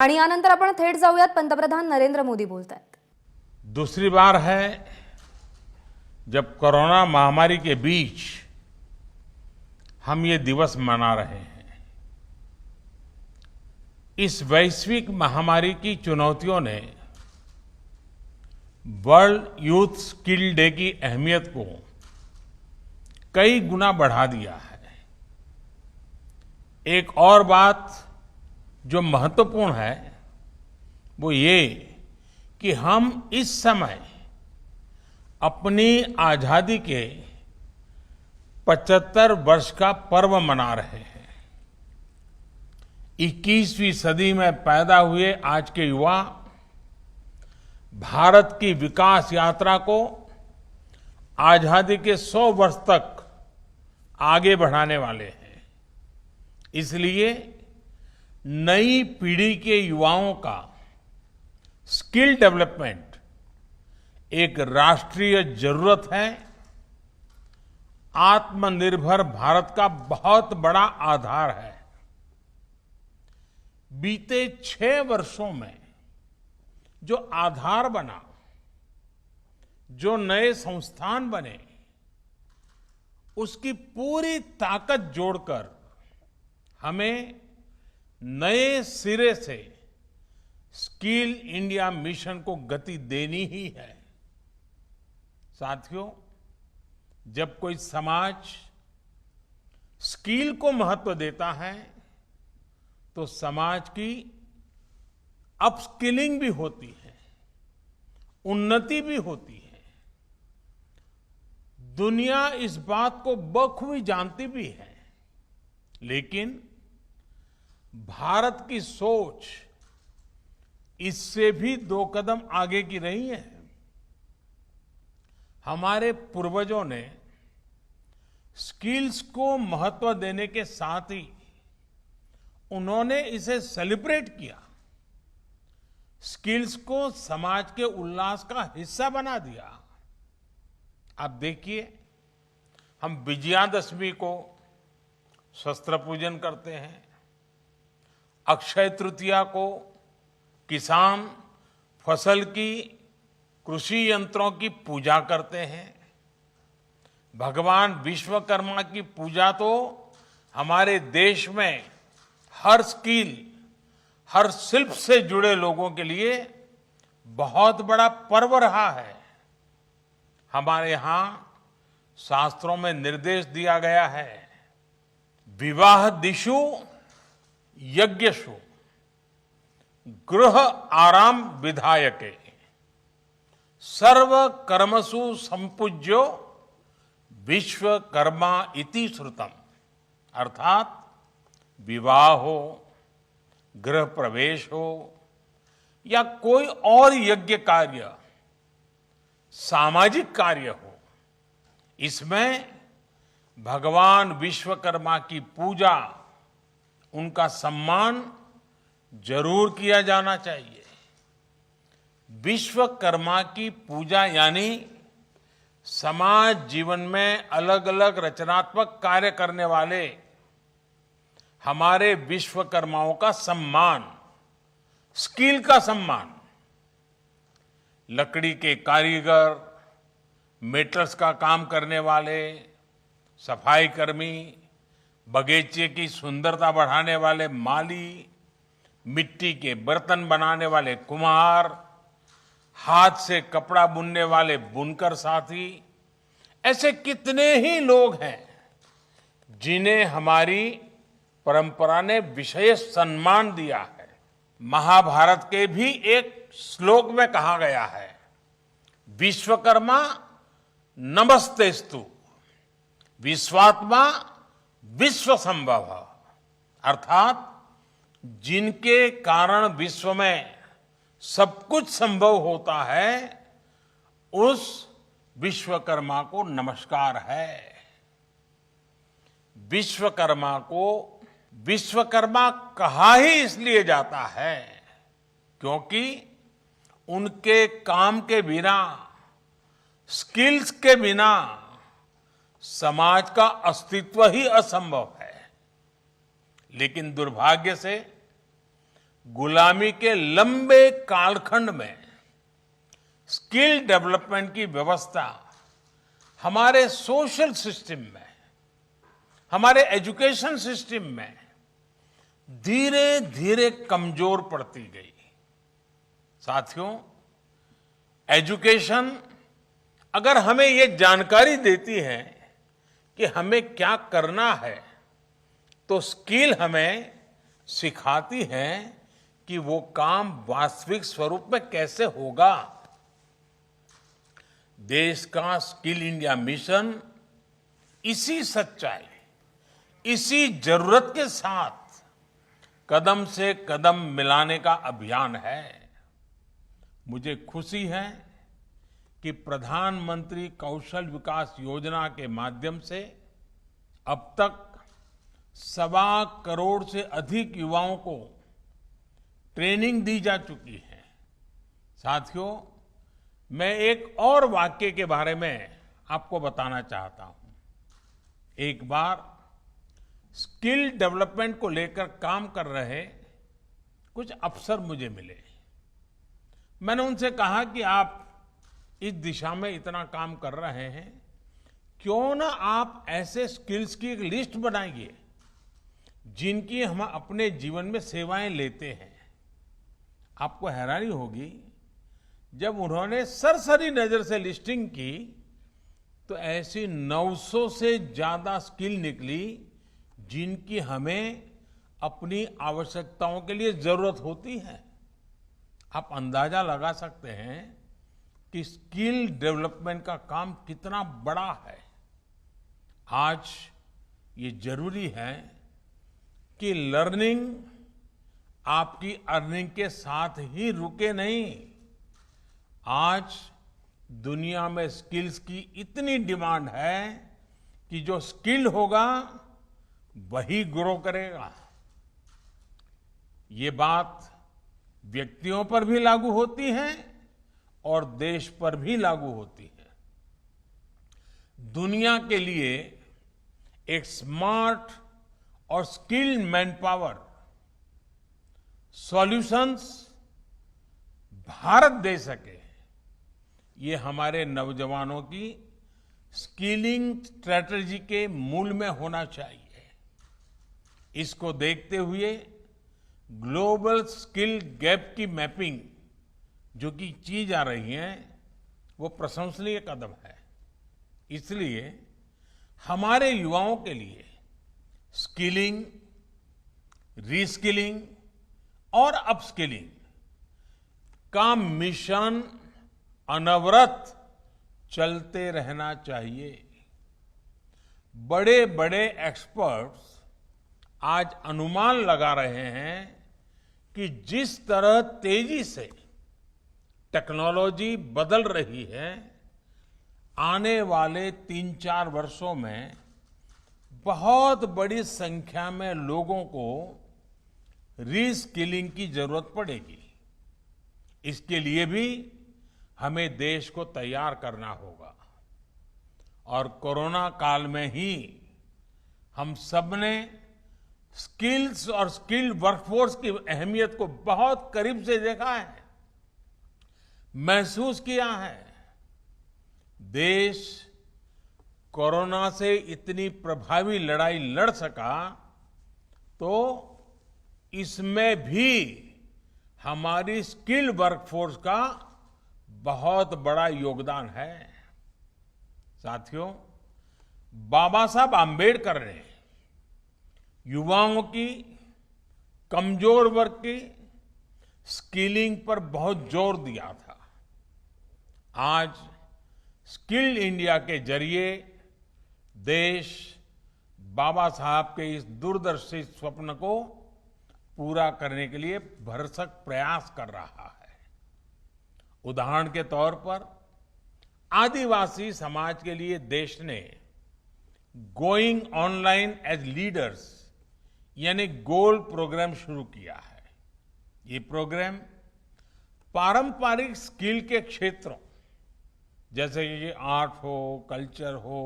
आणि यानंतर आपण थेट जाऊयात पंतप्रधान नरेंद्र मोदी बोलतायत। दूसरी बार है जब कोरोना महामारी के बीच हम ये दिवस मना रहे हैं। इस वैश्विक महामारी की चुनौतियों ने वर्ल्ड यूथ स्किल डे की अहमियत को कई गुना बढ़ा दिया है। एक और बात जो महत्वपूर्ण है वो ये कि हम इस समय अपनी आजादी के 75 वर्ष का पर्व मना रहे हैं। 21वीं सदी में पैदा हुए आज के युवा भारत की विकास यात्रा को आजादी के 100 वर्ष तक आगे बढ़ाने वाले हैं। इसलिए नई पीढ़ी के युवाओं का स्किल डेवलपमेंट एक राष्ट्रीय जरूरत है। आत्मनिर्भर भारत का बहुत बड़ा आधार है। बीते 6 वर्षों में जो आधार बना, जो नए संस्थान बने, उसकी पूरी ताकत जोड़कर हमें नए सिरे से स्किल इंडिया मिशन को गति देनी ही है। साथियों, जब कोई समाज स्किल को महत्व देता है तो समाज की अपस्किलिंग भी होती है, उन्नति भी होती है। दुनिया इस बात को बखूबी जानती भी है, लेकिन भारत की सोच इससे भी 2 कदम आगे की रही है। हमारे पूर्वजों ने स्किल्स को महत्व देने के साथ ही उन्होंने इसे सेलिब्रेट किया, स्किल्स को समाज के उल्लास का हिस्सा बना दिया। आप देखिए, हम विजयादशमी को शस्त्र पूजन करते हैं, अक्षय तृतीया को किसान फसल की कृषि यंत्रों की पूजा करते हैं, भगवान विश्वकर्मा की पूजा तो हमारे देश में हर स्किल, हर शिल्प से जुड़े लोगों के लिए बहुत बड़ा पर्व रहा है। हमारे यहां शास्त्रों में निर्देश दिया गया है, विवाह दिशु यज्ञशु गृह आराम विधायके सर्व कर्मसु संपूज्यो विश्वकर्मा इति श्रुतम। अर्थात विवाह हो, गृह प्रवेश हो या कोई और यज्ञ कार्य, सामाजिक कार्य हो, इसमें भगवान विश्वकर्मा की पूजा, उनका सम्मान जरूर किया जाना चाहिए। विश्वकर्मा की पूजा यानी समाज जीवन में अलग अलग रचनात्मक कार्य करने वाले हमारे विश्वकर्माओं का सम्मान, स्किल का सम्मान। लकड़ी के कारीगर, मेटल्स का काम करने वाले, सफाई कर्मी, बगीचे की सुंदरता बढ़ाने वाले माली, मिट्टी के बर्तन बनाने वाले कुम्हार, हाथ से कपड़ा बुनने वाले बुनकर साथी, ऐसे कितने ही लोग हैं जिन्हें हमारी परंपरा ने विशेष सम्मान दिया है। महाभारत के भी एक श्लोक में कहा गया है, विश्वकर्मा नमस्तेस्तु विश्वात्मा विश्व संभव। अर्थात जिनके कारण विश्व में सब कुछ संभव होता है, उस विश्वकर्मा को नमस्कार है। विश्वकर्मा को विश्वकर्मा कहा ही इसलिए जाता है क्योंकि उनके काम के बिना, स्किल्स के बिना समाज का अस्तित्व ही असंभव है। लेकिन दुर्भाग्य से गुलामी के लंबे कालखंड में स्किल डेवलपमेंट की व्यवस्था हमारे सोशल सिस्टम में, हमारे एजुकेशन सिस्टम में धीरे धीरे कमजोर पड़ती गई। साथियों, एजुकेशन अगर हमें ये जानकारी देती है कि हमें क्या करना है, तो स्किल हमें सिखाती है कि वो काम वास्तविक स्वरूप में कैसे होगा। देश का स्किल इंडिया मिशन इसी सच्चाई, इसी जरूरत के साथ कदम से कदम मिलाने का अभियान है। मुझे खुशी है कि प्रधानमंत्री कौशल विकास योजना के माध्यम से अब तक 1.25 करोड़ से अधिक युवाओं को ट्रेनिंग दी जा चुकी है। साथियों, मैं एक और वाक्य के बारे में आपको बताना चाहता हूं। एक बार स्किल डेवलपमेंट को लेकर काम कर रहे कुछ अफसर मुझे मिले। मैंने उनसे कहा कि आप इस दिशा में इतना काम कर रहे हैं, क्यों ना आप ऐसे स्किल्स की एक लिस्ट बनाइए जिनकी हम अपने जीवन में सेवाएं लेते हैं। आपको हैरानी होगी, जब उन्होंने सरसरी नजर से लिस्टिंग की तो ऐसी 900 से ज्यादा स्किल निकली जिनकी हमें अपनी आवश्यकताओं के लिए जरूरत होती है। आप अंदाजा लगा सकते हैं कि स्किल डेवलपमेंट का काम कितना बड़ा है। आज ये जरूरी है कि लर्निंग आपकी अर्निंग के साथ ही रुके नहीं। आज दुनिया में स्किल्स की इतनी डिमांड है कि जो स्किल होगा वही ग्रो करेगा। ये बात व्यक्तियों पर भी लागू होती है और देश पर भी लागू होती है। दुनिया के लिए एक स्मार्ट और skilled man power solutions Bharat दे सके, ये हमारे नौजवानों की स्किलिंग स्ट्रेटजी के मूल में होना चाहिए। इसको देखते हुए ग्लोबल स्किल गैप की मैपिंग जो कि की जा रही है, वो प्रशंसनीय कदम है। इसलिए हमारे युवाओं के लिए स्किलिंग, रीस्किलिंग और अपस्किलिंग का मिशन अनवरत चलते रहना चाहिए। बड़े बड़े एक्सपर्ट्स आज अनुमान लगा रहे हैं कि जिस तरह तेजी से टेक्नोलॉजी बदल रही है, आने वाले 3-4 वर्षों में बहुत बड़ी संख्या में लोगों को रीस्किलिंग की जरूरत पड़ेगी। इसके लिए भी हमें देश को तैयार करना होगा। और कोरोना काल में ही हम सबने स्किल्स और स्किल्ड वर्कफोर्स की अहमियत को बहुत करीब से देखा है, महसूस किया है। देश कोरोना से इतनी प्रभावी लड़ाई लड़ सका तो इसमें भी हमारी स्किल वर्कफोर्स का बहुत बड़ा योगदान है। साथियों, बाबा साहब आंबेडकर ने युवाओं की, कमजोर वर्ग की स्किलिंग पर बहुत जोर दिया था। आज स्किल्ड इंडिया के जरिए देश बाबा साहब के इस दूरदर्शी स्वप्न को पूरा करने के लिए भरसक प्रयास कर रहा है। उदाहरण के तौर पर आदिवासी समाज के लिए देश ने गोइंग ऑनलाइन एज लीडर्स यानी गोल्ड प्रोग्राम शुरू किया है। ये प्रोग्राम पारंपरिक स्किल के क्षेत्रों जैसे कि आर्ट हो, कल्चर हो,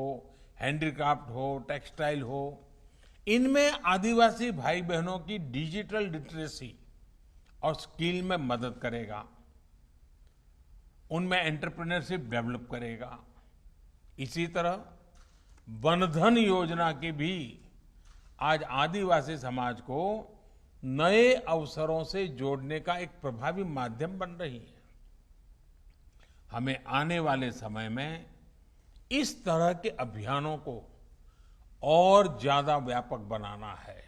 हैंडीक्राफ्ट हो, टेक्सटाइल हो, इनमें आदिवासी भाई बहनों की डिजिटल लिटरेसी और स्किल में मदद करेगा, उनमें एंटरप्रेन्योरशिप डेवलप करेगा। इसी तरह वनधन योजना की भी आज आदिवासी समाज को नए अवसरों से जोड़ने का एक प्रभावी माध्यम बन रही है। हमें आने वाले समय में इस तरह के अभियानों को और ज्यादा व्यापक बनाना है।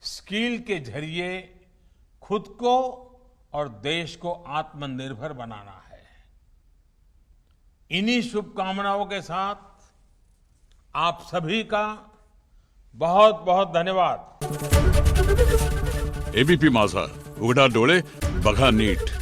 स्किल के जरिए खुद को और देश को आत्मनिर्भर बनाना है। इन्हीं शुभकामनाओं के साथ आप सभी का बहुत बहुत धन्यवाद। एबीपी माझा, उघडा डोळे बघा नीट।